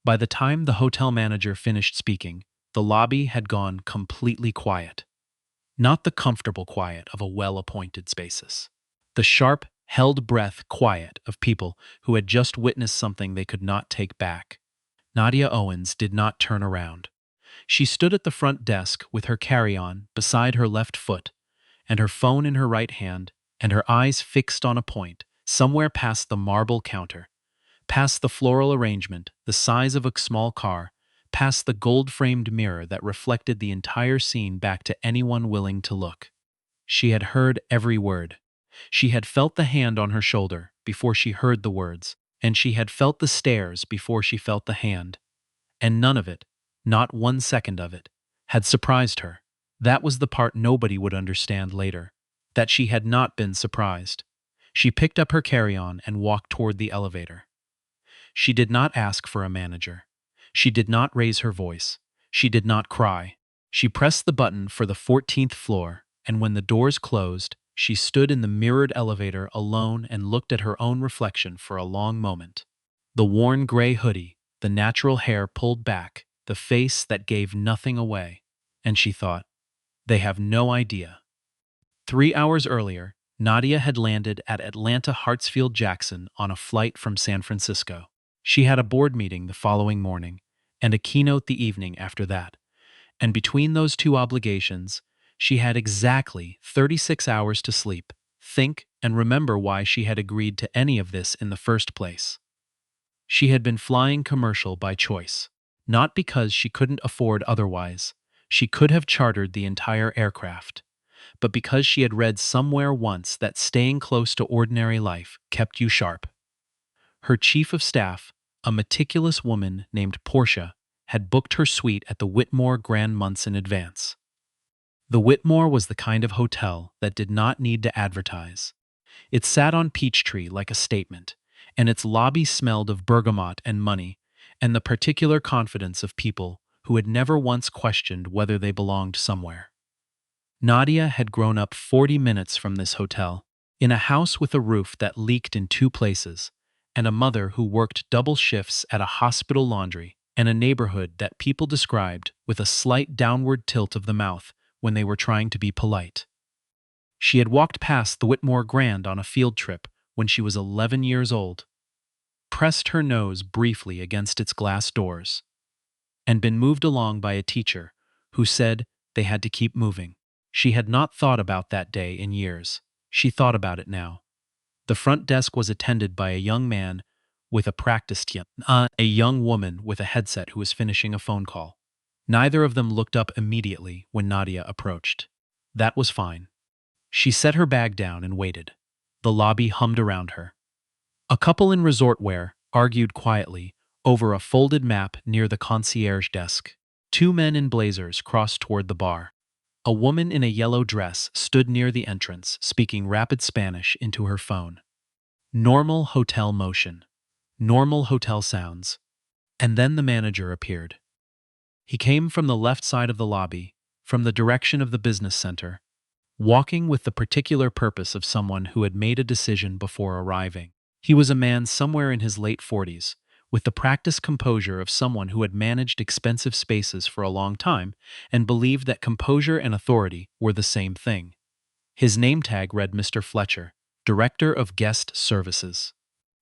By the time the hotel manager finished speaking, the lobby had gone completely quiet. Not the comfortable quiet of a well-appointed spaces. The sharp, held breath quiet of people who had just witnessed something they could not take back. Nadia Owens did not turn around. She stood at the front desk with her carry-on beside her left foot, and her phone in her right hand, and her eyes fixed on a point, somewhere past the marble counter, past the floral arrangement, the size of a small car, past the gold-framed mirror that reflected the entire scene back to anyone willing to look. She had heard every word. She had felt the hand on her shoulder before she heard the words, and she had felt the stares before she felt the hand. And none of it, not 1 second of it, had surprised her. That was the part nobody would understand later, that she had not been surprised. She picked up her carry-on and walked toward the elevator. She did not ask for a manager. She did not raise her voice. She did not cry. She pressed the button for the 14th floor, and when the doors closed, she stood in the mirrored elevator alone and looked at her own reflection for a long moment. The worn gray hoodie, the natural hair pulled back, the face that gave nothing away. And she thought, they have no idea. 3 hours earlier, Nadia had landed at Atlanta Hartsfield-Jackson on a flight from San Francisco. She had a board meeting the following morning, and a keynote the evening after that. And between those two obligations, she had exactly 36 hours to sleep, think, and remember why she had agreed to any of this in the first place. She had been flying commercial by choice, not because she couldn't afford otherwise. She could have chartered the entire aircraft, but because she had read somewhere once that staying close to ordinary life kept you sharp. Her chief of staff, a meticulous woman named Portia, had booked her suite at the Whitmore Grand months in advance. The Whitmore was the kind of hotel that did not need to advertise. It sat on Peachtree like a statement, and its lobby smelled of bergamot and money, and the particular confidence of people who had never once questioned whether they belonged somewhere. Nadia had grown up 40 minutes from this hotel, in a house with a roof that leaked in 2 places, and a mother who worked double shifts at a hospital laundry, and a neighborhood that people described with a slight downward tilt of the mouth when they were trying to be polite. She had walked past the Whitmore Grand on a field trip when she was 11 years old, pressed her nose briefly against its glass doors, and been moved along by a teacher who said they had to keep moving. She had not thought about that day in years. She thought about it now. The front desk was attended by a young man with a young woman with a headset who was finishing a phone call. Neither of them looked up immediately when Nadia approached. That was fine. She set her bag down and waited. The lobby hummed around her. A couple in resort wear argued quietly over a folded map near the concierge desk. 2 men in blazers crossed toward the bar. A woman in a yellow dress stood near the entrance, speaking rapid Spanish into her phone. Normal hotel motion. Normal hotel sounds. And then the manager appeared. He came from the left side of the lobby, from the direction of the business center, walking with the particular purpose of someone who had made a decision before arriving. He was a man somewhere in his late 40s, with the practiced composure of someone who had managed expensive spaces for a long time and believed that composure and authority were the same thing. His name tag read Mr. Fletcher, Director of Guest Services.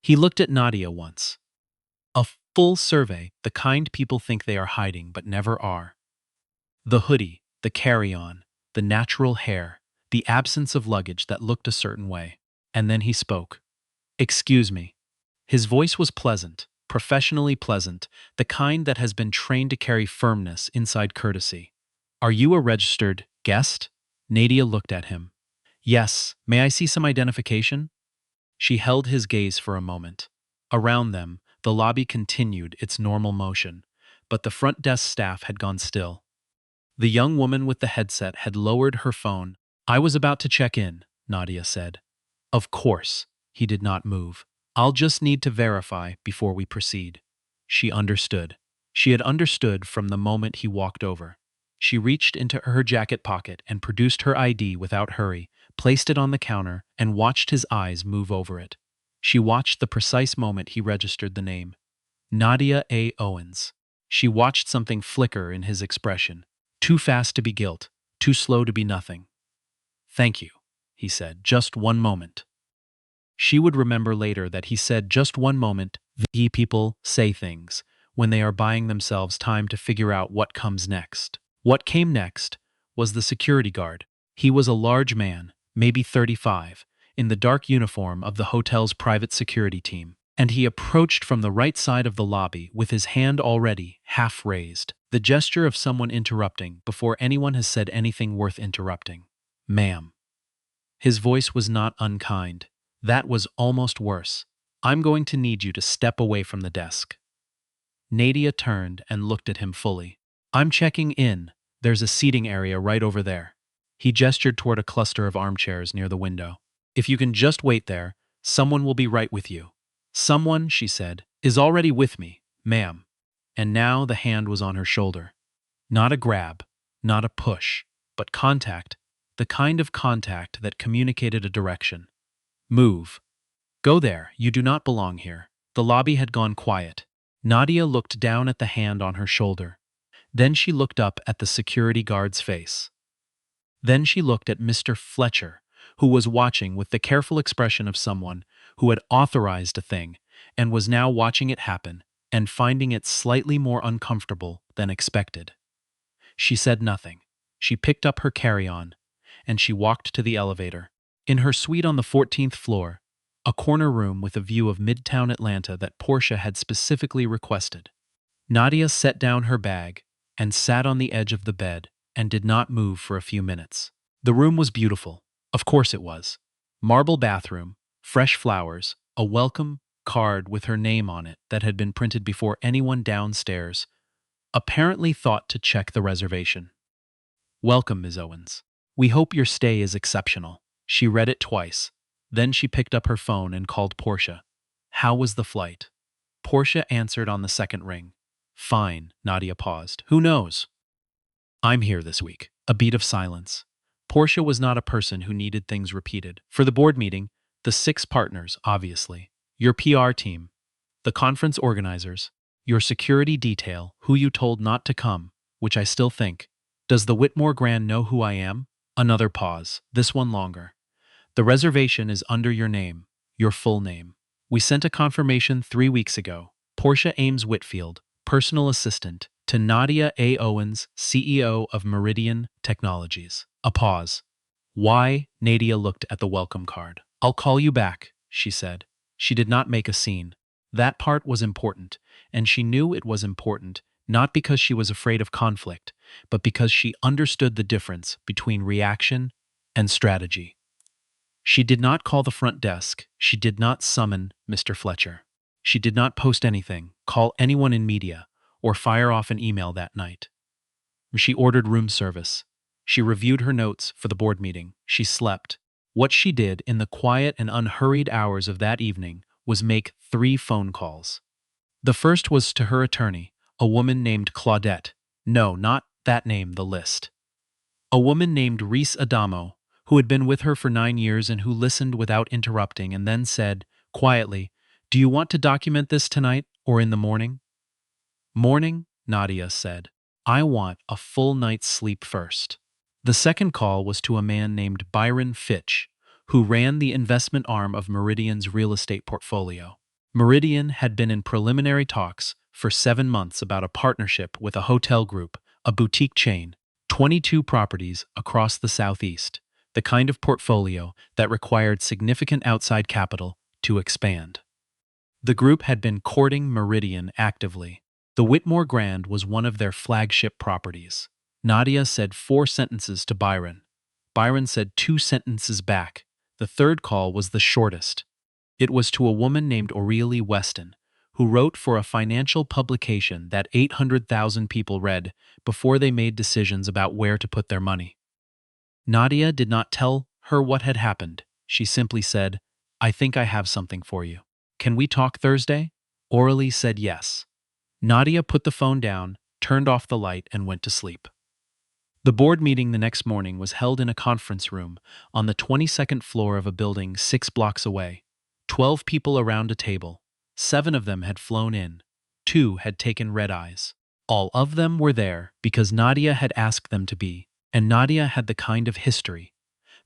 He looked at Nadia once. A full survey, the kind people think they are hiding but never are. The hoodie, the carry-on, the natural hair, the absence of luggage that looked a certain way. And then he spoke. "Excuse me." His voice was pleasant, professionally pleasant, the kind that has been trained to carry firmness inside courtesy. "Are you a registered guest?" Nadia looked at him. "Yes, may I see some identification?" She held his gaze for a moment. Around them, the lobby continued its normal motion, but the front desk staff had gone still. The young woman with the headset had lowered her phone. "I was about to check in," Nadia said. "Of course." He did not move. "I'll just need to verify before we proceed." She understood. She had understood from the moment he walked over. She reached into her jacket pocket and produced her ID without hurry, placed it on the counter, and watched his eyes move over it. She watched the precise moment he registered the name. Nadia Owens. She watched something flicker in his expression. Too fast to be guilt, too slow to be nothing. Thank you, he said, just one moment. She would remember later that he said just one moment. The people say things when they are buying themselves time to figure out what comes next. What came next was the security guard. He was a large man, maybe 35, in the dark uniform of the hotel's private security team, and he approached from the right side of the lobby with his hand already half raised, the gesture of someone interrupting before anyone has said anything worth interrupting. Ma'am. His voice was not unkind. That was almost worse. I'm going to need you to step away from the desk. Nadia turned and looked at him fully. I'm checking in. There's a seating area right over there. He gestured toward a cluster of armchairs near the window. If you can just wait there, someone will be right with you. Someone, she said, is already with me, ma'am. And now the hand was on her shoulder. Not a grab, not a push, but contact, the kind of contact that communicated a direction. Move. Go there, you do not belong here. The lobby had gone quiet. Nadia looked down at the hand on her shoulder. Then she looked up at the security guard's face. Then she looked at Mr. Fletcher, who was watching with the careful expression of someone who had authorized a thing and was now watching it happen and finding it slightly more uncomfortable than expected. She said nothing. She picked up her carry-on, and she walked to the elevator. In her suite on the 14th floor, a corner room with a view of Midtown Atlanta that Portia had specifically requested. Nadia set down her bag and sat on the edge of the bed and did not move for a few minutes. The room was beautiful. Of course it was. Marble bathroom, fresh flowers, a welcome card with her name on it that had been printed before anyone downstairs apparently thought to check the reservation. Welcome, Ms. Owens. We hope your stay is exceptional. She read it twice. Then she picked up her phone and called Portia. How was the flight? Portia answered on the second ring. Fine, Nadia paused. Who knows? I'm here this week. A beat of silence. Portia was not a person who needed things repeated. For the board meeting, the 6 partners, obviously. Your PR team. The conference organizers. Your security detail, who you told not to come, which I still think. Does the Whitmore Grand know who I am? Another pause, this one longer. The reservation is under your name, your full name. We sent a confirmation 3 weeks ago. Portia Ames Whitfield, personal assistant, to Nadia Owens, CEO of Meridian Technologies. A pause. Why? Nadia looked at the welcome card. I'll call you back, she said. She did not make a scene. That part was important, and she knew it was important, not because she was afraid of conflict, but because she understood the difference between reaction and strategy. She did not call the front desk. She did not summon Mr. Fletcher. She did not post anything, call anyone in media, or fire off an email that night. She ordered room service. She reviewed her notes for the board meeting. She slept. What she did in the quiet and unhurried hours of that evening was make 3 phone calls. The first was to her attorney, a woman named Claudette. No, not that name, the list. A woman named Reese Adamo, who had been with her for 9 years and who listened without interrupting and then said, quietly, Do you want to document this tonight or in the morning? Morning, Nadia said. I want a full night's sleep first. The second call was to a man named Byron Fitch, who ran the investment arm of Meridian's real estate portfolio. Meridian had been in preliminary talks for 7 months about a partnership with a hotel group, a boutique chain, 22 properties across the Southeast, the kind of portfolio that required significant outside capital to expand. The group had been courting Meridian actively. The Whitmore Grand was one of their flagship properties. Nadia said 4 sentences to Byron. Byron said 2 sentences back. The third call was the shortest. It was to a woman named Aurelie Weston, who wrote for a financial publication that 800,000 people read before they made decisions about where to put their money. Nadia did not tell her what had happened. She simply said, I think I have something for you. Can we talk Thursday? Aurelie said yes. Nadia put the phone down, turned off the light, and went to sleep. The board meeting the next morning was held in a conference room on the 22nd floor of a building 6 blocks away. 12 people around a table. 7 of them had flown in. 2 had taken red eyes. All of them were there because Nadia had asked them to be, and Nadia had the kind of history,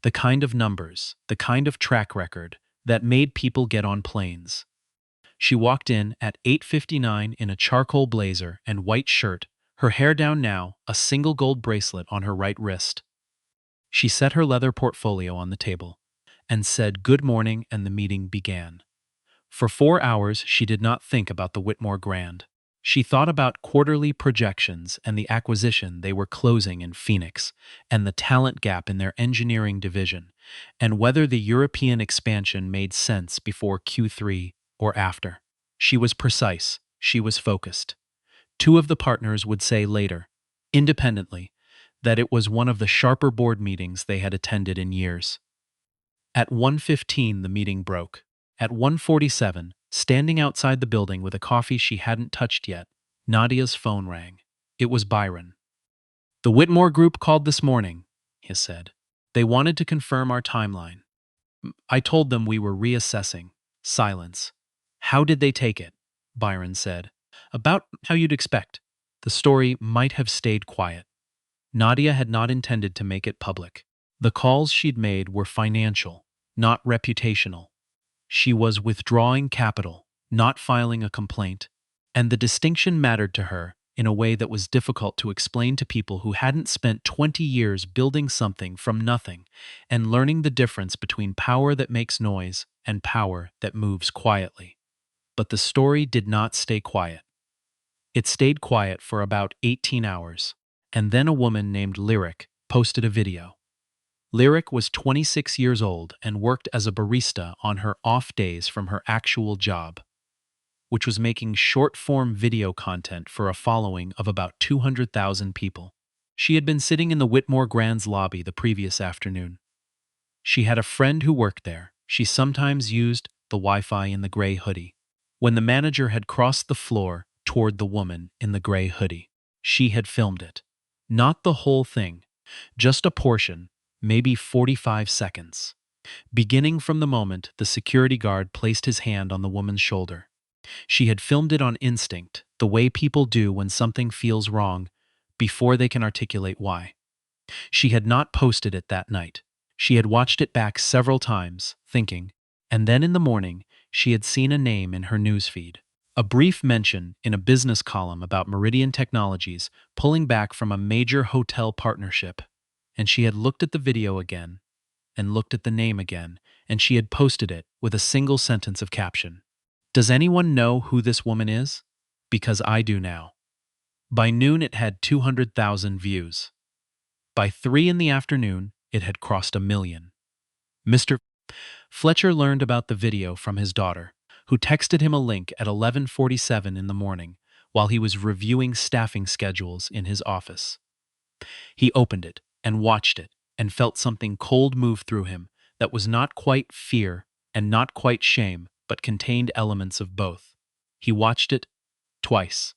the kind of numbers, the kind of track record that made people get on planes. She walked in at 8:59 in a charcoal blazer and white shirt, her hair down now, a single gold bracelet on her right wrist. She set her leather portfolio on the table and said good morning, and the meeting began. For 4 hours she did not think about the Whitmore Grand. She thought about quarterly projections and the acquisition they were closing in Phoenix, and the talent gap in their engineering division, and whether the European expansion made sense before Q3 or after. She was precise, she was focused. Two of the partners would say later, independently, that it was one of the sharper board meetings they had attended in years. At 1:15 the meeting broke. At 1:47, standing outside the building with a coffee she hadn't touched yet, Nadia's phone rang. It was Byron. "The Whitmore Group called this morning," he said. "They wanted to confirm our timeline. I told them we were reassessing." Silence. "How did they take it?" Byron said. "About how you'd expect. The story might have stayed quiet." Nadia had not intended to make it public. The calls she'd made were financial, not reputational. She was withdrawing capital, not filing a complaint, and the distinction mattered to her in a way that was difficult to explain to people who hadn't spent 20 years building something from nothing and learning the difference between power that makes noise and power that moves quietly. But the story did not stay quiet. It stayed quiet for about 18 hours, and then a woman named Lyric posted a video. Lyric was 26 years old and worked as a barista on her off days from her actual job, which was making short-form video content for a following of about 200,000 people. She had been sitting in the Whitmore Grand's lobby the previous afternoon. She had a friend who worked there. She sometimes used the Wi-Fi in the gray hoodie. When the manager had crossed the floor toward the woman in the gray hoodie, she had filmed it. Not the whole thing, just a portion, maybe 45 seconds. Beginning from the moment the security guard placed his hand on the woman's shoulder. She had filmed it on instinct, the way people do when something feels wrong, before they can articulate why. She had not posted it that night. She had watched it back several times, thinking, and then in the morning, she had seen a name in her newsfeed. A brief mention in a business column about Meridian Technologies pulling back from a major hotel partnership, and she had looked at the video again, and looked at the name again, and she had posted it with a single sentence of caption. "Does anyone know who this woman is? Because I do now." By noon it had 200,000 views. By 3 in the afternoon, it had crossed 1 million. Mr. Fletcher learned about the video from his daughter, who texted him a link at 11:47 in the morning while he was reviewing staffing schedules in his office. He opened it and watched it and felt something cold move through him that was not quite fear and not quite shame, but contained elements of both. He watched it twice.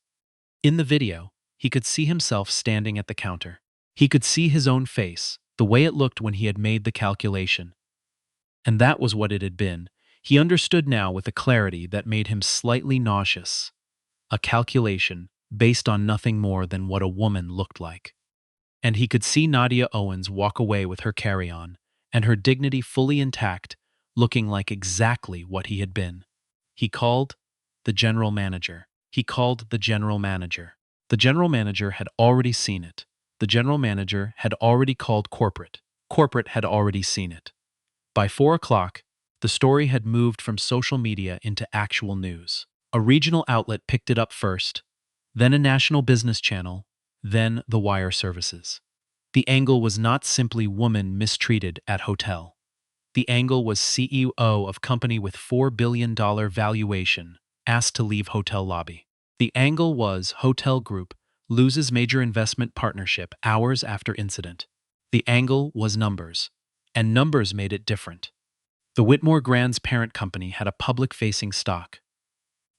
In the video, he could see himself standing at the counter. He could see his own face, the way it looked when he had made the calculation. And that was what it had been. He understood now with a clarity that made him slightly nauseous. A calculation based on nothing more than what a woman looked like. And he could see Nadia Owens walk away with her carry-on, and her dignity fully intact, looking like exactly what he had been. He called the general manager. He called the general manager. The general manager had already seen it. The general manager had already called corporate. Corporate had already seen it. By 4 o'clock, the story had moved from social media into actual news. A regional outlet picked it up first, then a national business channel, then the wire services. The angle was not simply woman mistreated at hotel. The angle was CEO of company with $4 billion valuation asked to leave hotel lobby. The angle was hotel group loses major investment partnership hours after incident. The angle was numbers, and numbers made it different. The Whitmore Grand's parent company had a public-facing stock.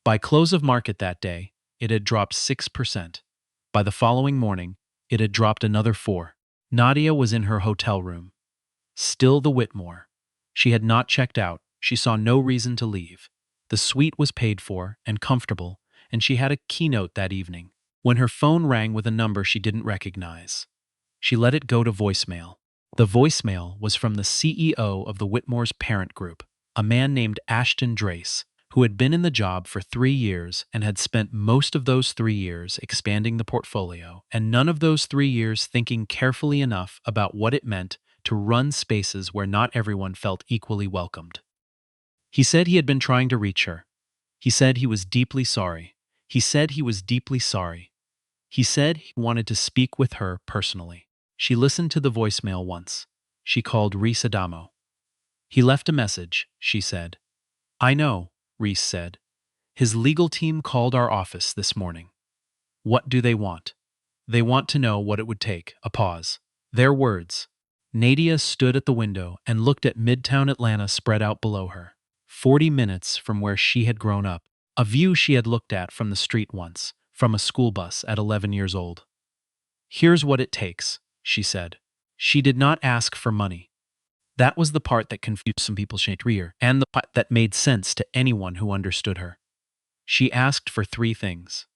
By close of market that day, it had dropped 6%. By the following morning, it had dropped another 4%. Nadia was in her hotel room. Still the Whitmore. She had not checked out. She saw no reason to leave. The suite was paid for and comfortable, and she had a keynote that evening when her phone rang with a number she didn't recognize. She let it go to voicemail. The voicemail was from the CEO of the Whitmore's parent group, a man named Ashton Drace, who had been in the job for 3 years and had spent most of those 3 years expanding the portfolio, and none of those 3 years thinking carefully enough about what it meant to run spaces where not everyone felt equally welcomed. He said he had been trying to reach her. He said he was deeply sorry. He said he was deeply sorry. He said he wanted to speak with her personally. She listened to the voicemail once. She called Reese Adamo. He left a message, she said. I know, Reese said. His legal team called our office this morning. What do they want? They want to know what it would take. A pause. Their words. Nadia stood at the window and looked at Midtown Atlanta spread out below her, 40 minutes from where she had grown up, a view she had looked at from the street once, from a school bus at 11 years old. Here's what it takes, she said. She did not ask for money. That was the part that confused some people, and the part that made sense to anyone who understood her. She asked for three things.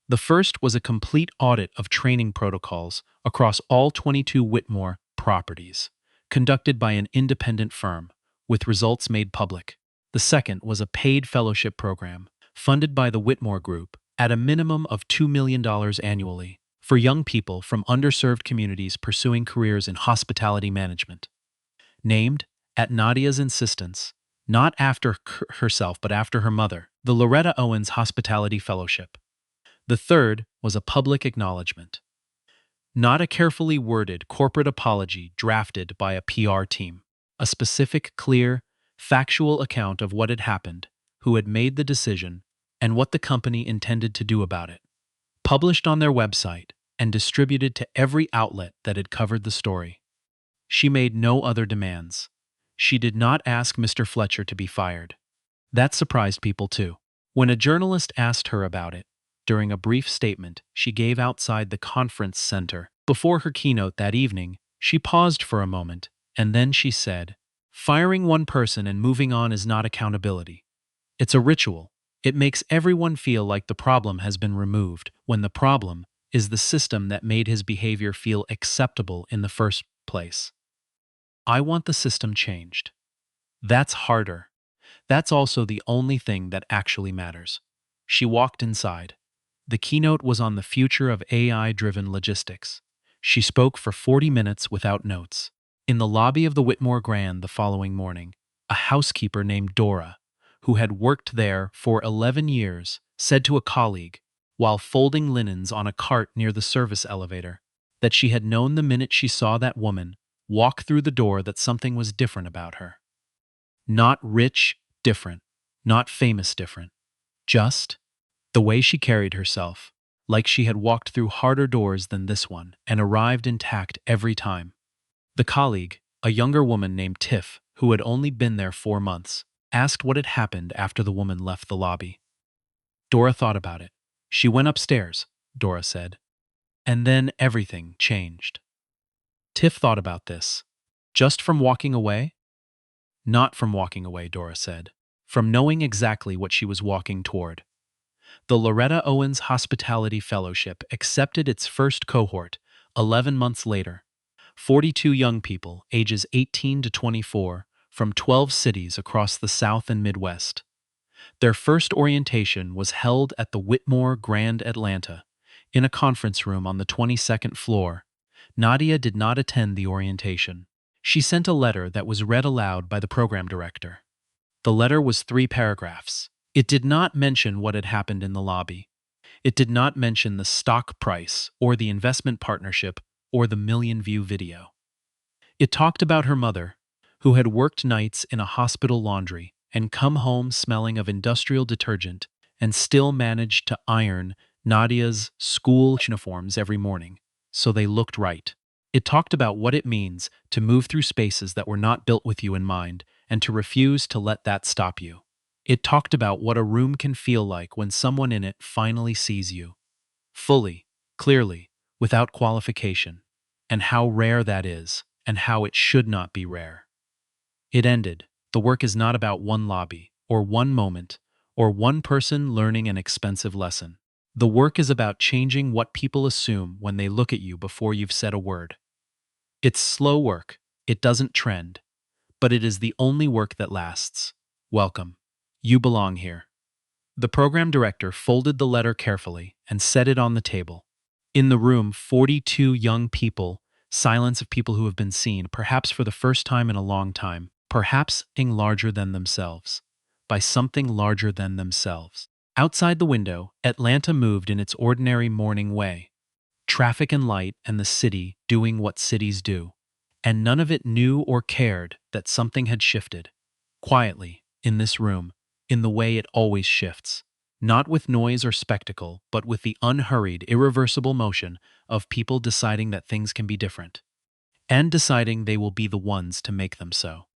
The first was a complete audit of training protocols across all 22 Whitmore properties, conducted by an independent firm, with results made public. The second was a paid fellowship program, funded by the Whitmore Group, at a minimum of $2 million annually, for young people from underserved communities pursuing careers in hospitality management. Named, at Nadia's insistence, not after herself but after her mother, the Nadia Owens Hospitality Fellowship. The third was a public acknowledgement. Not a carefully worded corporate apology drafted by a PR team. A specific, clear, factual account of what had happened, who had made the decision, and what the company intended to do about it. Published on their website and distributed to every outlet that had covered the story. She made no other demands. She did not ask Mr. Fletcher to be fired. That surprised people too. When a journalist asked her about it, during a brief statement she gave outside the conference center before her keynote that evening, she paused for a moment, and then she said, firing one person and moving on is not accountability. It's a ritual. It makes everyone feel like the problem has been removed, when the problem is the system that made his behavior feel acceptable in the first place. I want the system changed. That's harder. That's also the only thing that actually matters. She walked inside. The keynote was on the future of AI-driven logistics. She spoke for 40 minutes without notes. In the lobby of the Whitmore Grand the following morning, a housekeeper named Dora, who had worked there for 11 years, said to a colleague, while folding linens on a cart near the service elevator, that she had known the minute she saw that woman walk through the door that something was different about her. Not rich, different. Not famous, different. Just the way she carried herself, like she had walked through harder doors than this one and arrived intact every time. The colleague, a younger woman named Tiff, who had only been there 4 months, asked what had happened after the woman left the lobby. Dora thought about it. She went upstairs, Dora said. And then everything changed. Tiff thought about this. Just from walking away? Not from walking away, Dora said. From knowing exactly what she was walking toward. The Nadia Owens Hospitality Fellowship accepted its first cohort 11 months later. 42 young people, ages 18 to 24, from 12 cities across the South and Midwest. Their first orientation was held at the Whitmore Grand, Atlanta, in a conference room on the 22nd floor. Nadia did not attend the orientation. She sent a letter that was read aloud by the program director. The letter was 3 paragraphs. It did not mention what had happened in the lobby. It did not mention the stock price or the investment partnership or the million-view video. It talked about her mother, who had worked nights in a hospital laundry and come home smelling of industrial detergent and still managed to iron Nadia's school uniforms every morning, so they looked right. It talked about what it means to move through spaces that were not built with you in mind and to refuse to let that stop you. It talked about what a room can feel like when someone in it finally sees you. Fully, clearly, without qualification, and how rare that is, and how it should not be rare. It ended. The work is not about one lobby, or one moment, or one person learning an expensive lesson. The work is about changing what people assume when they look at you before you've said a word. It's slow work, it doesn't trend, but it is the only work that lasts. Welcome. You belong here. The program director folded the letter carefully and set it on the table. In the room, 42 young people, silence of people who have been seen, perhaps for the first time in a long time, perhaps something larger than themselves. By something larger than themselves. Outside the window, Atlanta moved in its ordinary morning way. Traffic and light and the city doing what cities do. And none of it knew or cared that something had shifted. Quietly, in this room, in the way it always shifts. Not with noise or spectacle, but with the unhurried, irreversible motion of people deciding that things can be different. And deciding they will be the ones to make them so.